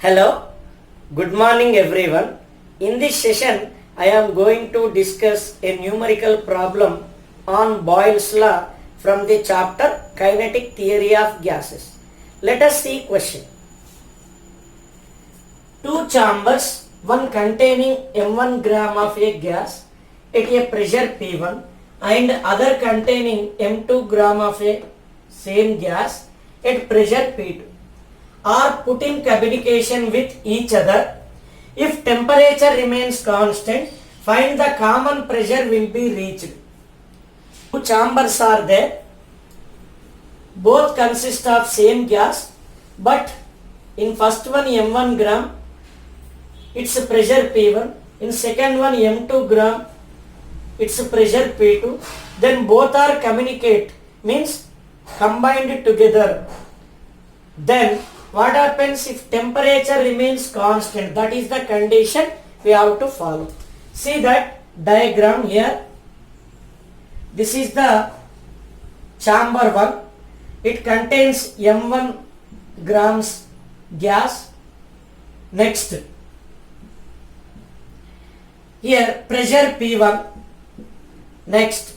Hello, good morning everyone. In this session, I am going to discuss a numerical problem on Boyle's law from the chapter Kinetic Theory of Gases. Let us see question. Two chambers, one containing m1 gram of a gas at a pressure P1 and other containing m2 gram of a same gas at pressure P2 are put in communication with each other. If temperature remains constant, find the common pressure will be reached. Two chambers are there. Both consist of same gas, but in first one m1 gram, its pressure P1. In second one m2 gram, its pressure P2. Then both are communicate, means combined together. Then what happens if temperature remains constant? That is the condition we have to follow. See that diagram here. This is the chamber 1. It contains m1 grams gas. Next, here pressure P1. Next,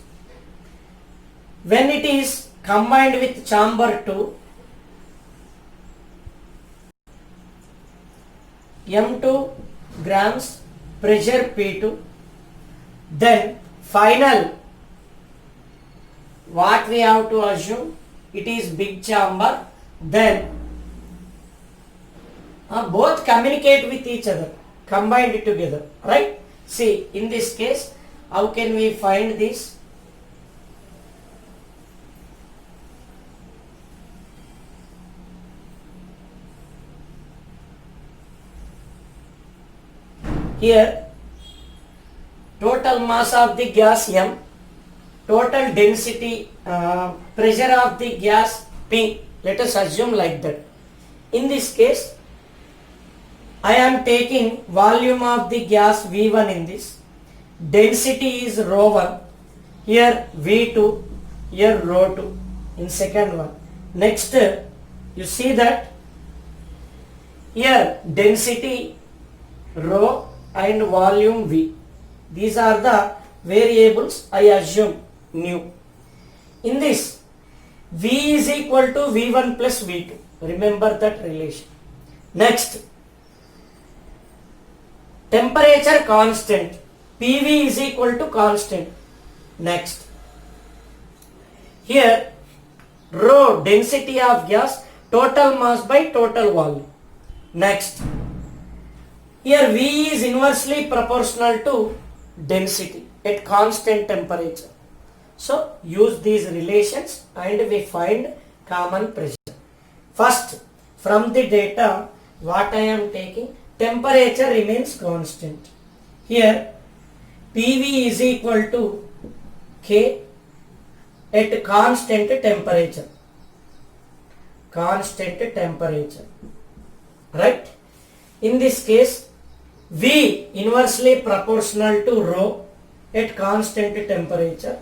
when it is combined with chamber 2, m2 grams pressure P2, then final, what we have to assume, it is big chamber, then both communicate with each other, combined together, right? See, in this case, how can we find this? Here, total mass of the gas M, total density, pressure of the gas P. Let us assume like that. In this case, I am taking volume of the gas V1 in this. Density is rho 1. Here V2, here rho 2 in second one. Next, you see that here density rho and volume V. These are the variables I assume new. In this, V is equal to V1 plus V2. Remember that relation. Next, temperature constant. PV is equal to constant. Next, here rho density of gas, total mass by total volume. Next, here V is inversely proportional to density at constant temperature. So use these relations and we find common pressure. First, from the data what I am taking, temperature remains constant. Here PV is equal to K at constant temperature. Constant temperature. Right? In this case, V inversely proportional to rho at constant temperature.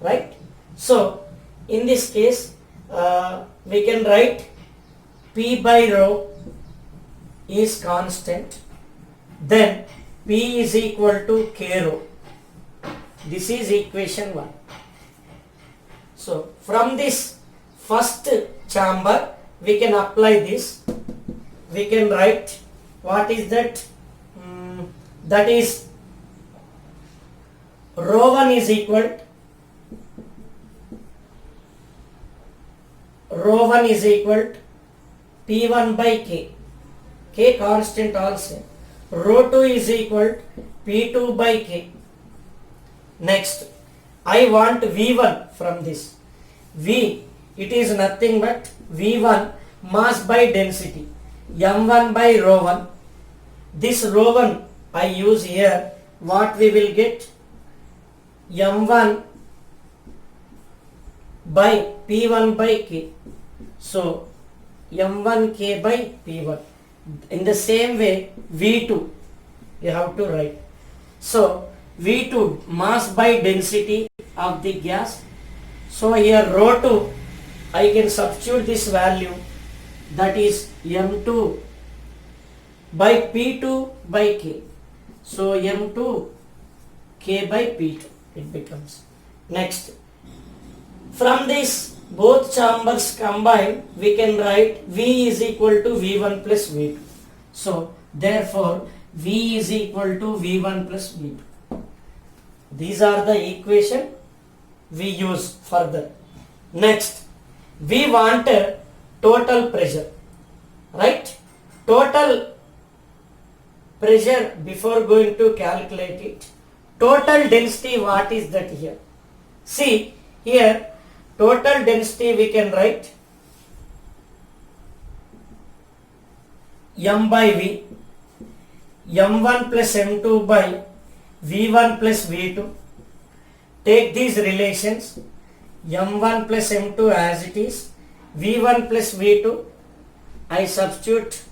Right? So, in this case, we can write P by rho is constant. Then P is equal to K rho. This is equation 1. So, from this first chamber, we can apply this. We can write, what is that? That is rho 1 is equal to P1 by K. K constant also. Rho 2 is equal to P2 by K. Next, I want V1 from this. V, it is nothing but V1 mass by density. M1 by rho 1. This rho 1 I use here. What we will get? M1 by P1 by K. So, M1K by P1. In the same way, V2 you have to write. So, V2 mass by density of the gas. So, here rho 2 I can substitute this value that is M2 by P2 by K. So M2 K by P2 it becomes. Next, from this both chambers combined we can write V is equal to V1 plus V2. So therefore V is equal to V1 plus V2. These are the equation we use further. Next, we wanted total pressure, right? Total pressure, before going to calculate it, total density, what is that here? See here, total density we can write M by V, M1 plus M2 by V1 plus V2. Take these relations, M1 plus M2 as it is, V1 plus V2. I substitute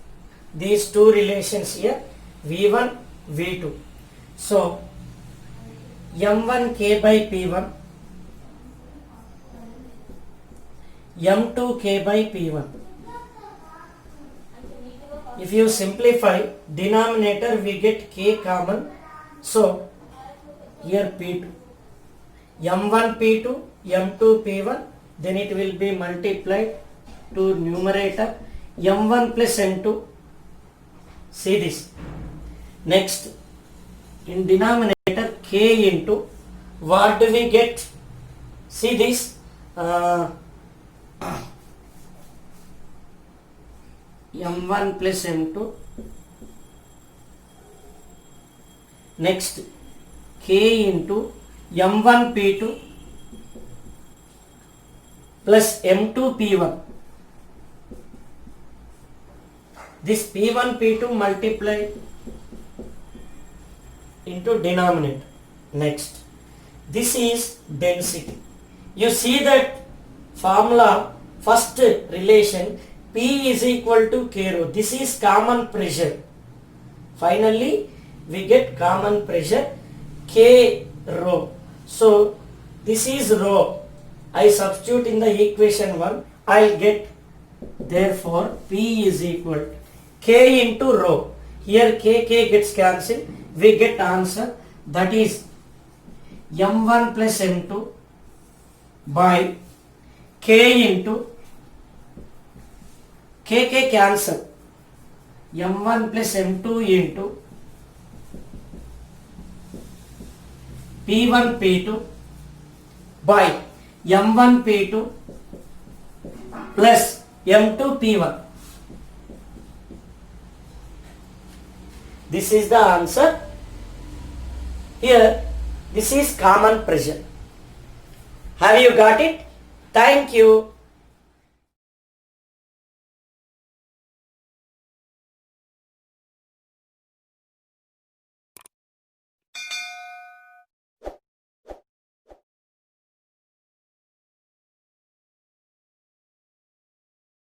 these two relations here, V1, V2. So M1 K by P1, M2 K by P1. If you simplify, denominator we get K common. So here P2, M1 P2, M2 P1, then it will be multiplied to numerator M1 plus M2. See this. Next, in denominator K into, what do we get? See this. M1 plus M2. Next, K into M1 P2 plus M2 P1. This P1 P2 multiply into denominator. Next, this is density. You see that formula, first relation, P is equal to K rho. This is common pressure. Finally, we get common pressure K rho. So this is rho. I substitute in the equation 1. I get, therefore P is equal to K into rho. Here K gets cancelled. We get answer, that is M1 plus M2 by K into K cancel, M1 plus M2 into P1 P2 by M1 P2 plus M2 P1. This is the answer. Here, this is common pressure. Have you got it? Thank you.